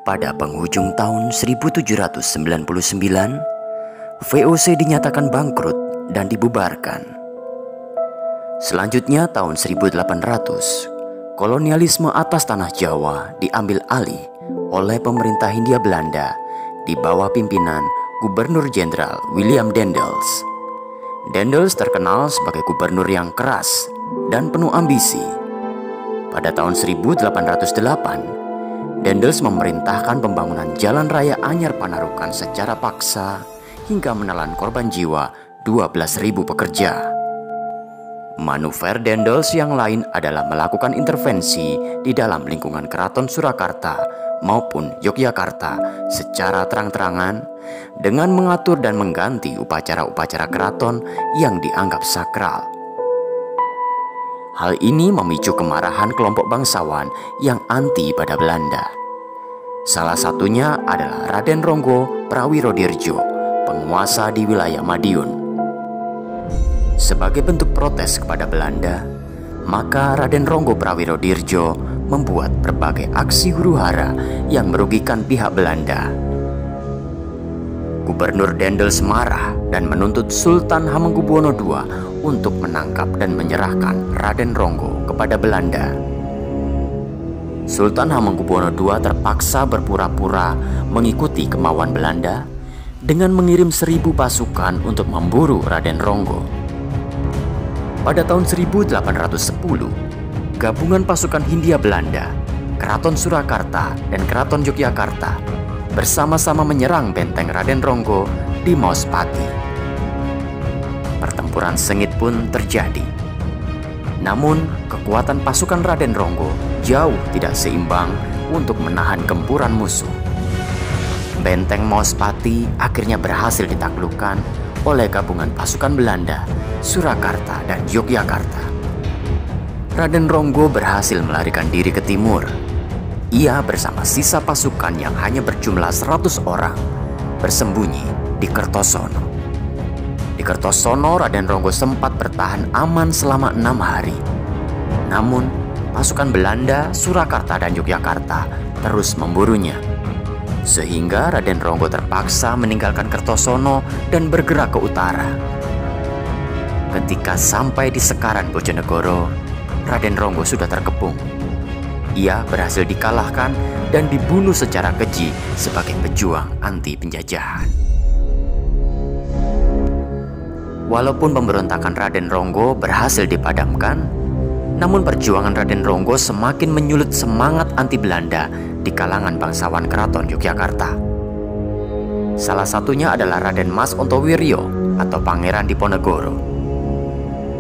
Pada penghujung tahun 1799, VOC dinyatakan bangkrut dan dibubarkan. Selanjutnya tahun 1800, kolonialisme atas tanah Jawa diambil alih oleh pemerintah Hindia Belanda di bawah pimpinan Gubernur Jenderal William Daendels. Daendels terkenal sebagai gubernur yang keras dan penuh ambisi. Pada tahun 1808, Daendels memerintahkan pembangunan jalan raya Anyar Panarukan secara paksa hingga menelan korban jiwa 12.000 pekerja. Manuver Daendels yang lain adalah melakukan intervensi di dalam lingkungan Keraton Surakarta maupun Yogyakarta secara terang-terangan dengan mengatur dan mengganti upacara-upacara keraton yang dianggap sakral. Hal ini memicu kemarahan kelompok bangsawan yang anti pada Belanda. Salah satunya adalah Raden Ronggo Prawirodirjo, penguasa di wilayah Madiun. Sebagai bentuk protes kepada Belanda, maka Raden Ronggo Prawirodirjo membuat berbagai aksi huru-hara yang merugikan pihak Belanda. Gubernur Daendels marah dan menuntut Sultan Hamengkubuwono II untuk menangkap dan menyerahkan Raden Ronggo kepada Belanda. Sultan Hamengkubuwono II terpaksa berpura-pura mengikuti kemauan Belanda dengan mengirim 1.000 pasukan untuk memburu Raden Ronggo. Pada tahun 1810, gabungan pasukan Hindia Belanda, Keraton Surakarta dan Keraton Yogyakarta bersama-sama menyerang benteng Raden Ronggo di Mauspati. Pertempuran sengit pun terjadi. Namun, kekuatan pasukan Raden Ronggo jauh tidak seimbang untuk menahan gempuran musuh. Benteng Mauspati akhirnya berhasil ditaklukkan oleh gabungan pasukan Belanda, Surakarta dan Yogyakarta. Raden Ronggo berhasil melarikan diri ke timur. Ia bersama sisa pasukan yang hanya berjumlah 100 orang bersembunyi di Kertosono. Di Kertosono, Raden Ronggo sempat bertahan aman selama 6 hari. Namun, pasukan Belanda, Surakarta dan Yogyakarta terus memburunya. Sehingga Raden Ronggo terpaksa meninggalkan Kertosono dan bergerak ke utara. Ketika sampai di Sekaran Bojonegoro, Raden Ronggo sudah terkepung. Ia berhasil dikalahkan dan dibunuh secara keji sebagai pejuang anti penjajahan. Walaupun pemberontakan Raden Ronggo berhasil dipadamkan, namun perjuangan Raden Ronggo semakin menyulut semangat anti Belanda di kalangan bangsawan Keraton Yogyakarta. Salah satunya adalah Raden Mas Ontowiryo atau Pangeran Diponegoro.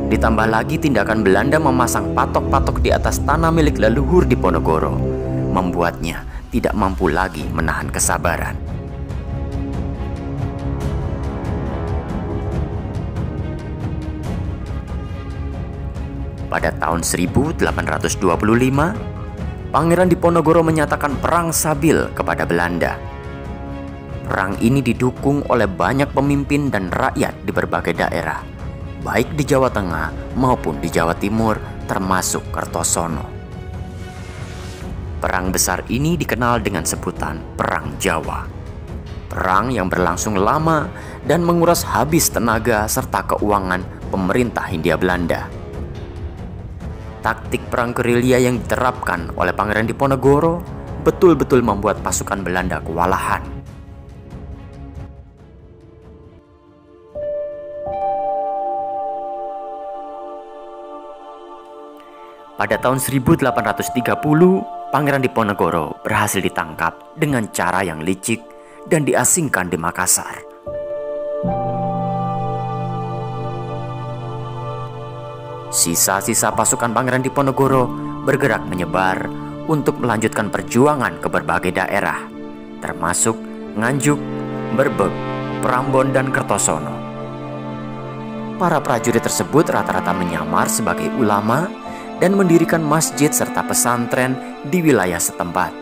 Ditambah lagi tindakan Belanda memasang patok-patok di atas tanah milik leluhur Diponegoro membuatnya tidak mampu lagi menahan kesabaran. Pada tahun 1825, Pangeran Diponegoro menyatakan perang sabil kepada Belanda. Perang ini didukung oleh banyak pemimpin dan rakyat di berbagai daerah, baik di Jawa Tengah maupun di Jawa Timur, termasuk Kertosono. Perang besar ini dikenal dengan sebutan Perang Jawa. Perang yang berlangsung lama dan menguras habis tenaga serta keuangan pemerintah Hindia Belanda. Taktik perang gerilya yang diterapkan oleh Pangeran Diponegoro betul-betul membuat pasukan Belanda kewalahan. Pada tahun 1830, Pangeran Diponegoro berhasil ditangkap dengan cara yang licik dan diasingkan di Makassar. Sisa-sisa pasukan Pangeran Diponegoro bergerak menyebar untuk melanjutkan perjuangan ke berbagai daerah, termasuk Nganjuk, Berbek, Prambon, dan Kertosono. Para prajurit tersebut rata-rata menyamar sebagai ulama dan mendirikan masjid serta pesantren di wilayah setempat.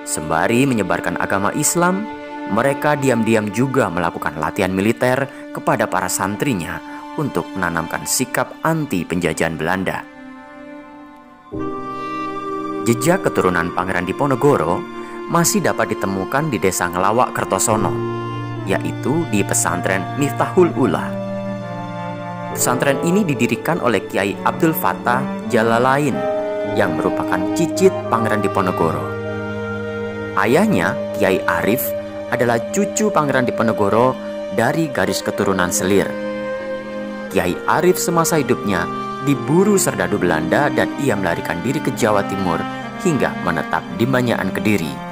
Sembari menyebarkan agama Islam, mereka diam-diam juga melakukan latihan militer kepada para santrinya untuk menanamkan sikap anti penjajahan Belanda. Jejak keturunan Pangeran Diponegoro masih dapat ditemukan di Desa Ngelawak Kertosono, yaitu di pesantren Miftahul Ula. Pesantren ini didirikan oleh Kiai Abdul Fattah Jalalain yang merupakan cicit Pangeran Diponegoro. Ayahnya, Kiai Arif, adalah cucu Pangeran Diponegoro dari garis keturunan Selir. Kiai Arif semasa hidupnya diburu serdadu Belanda dan ia melarikan diri ke Jawa Timur hingga menetap di Banyakan Kediri.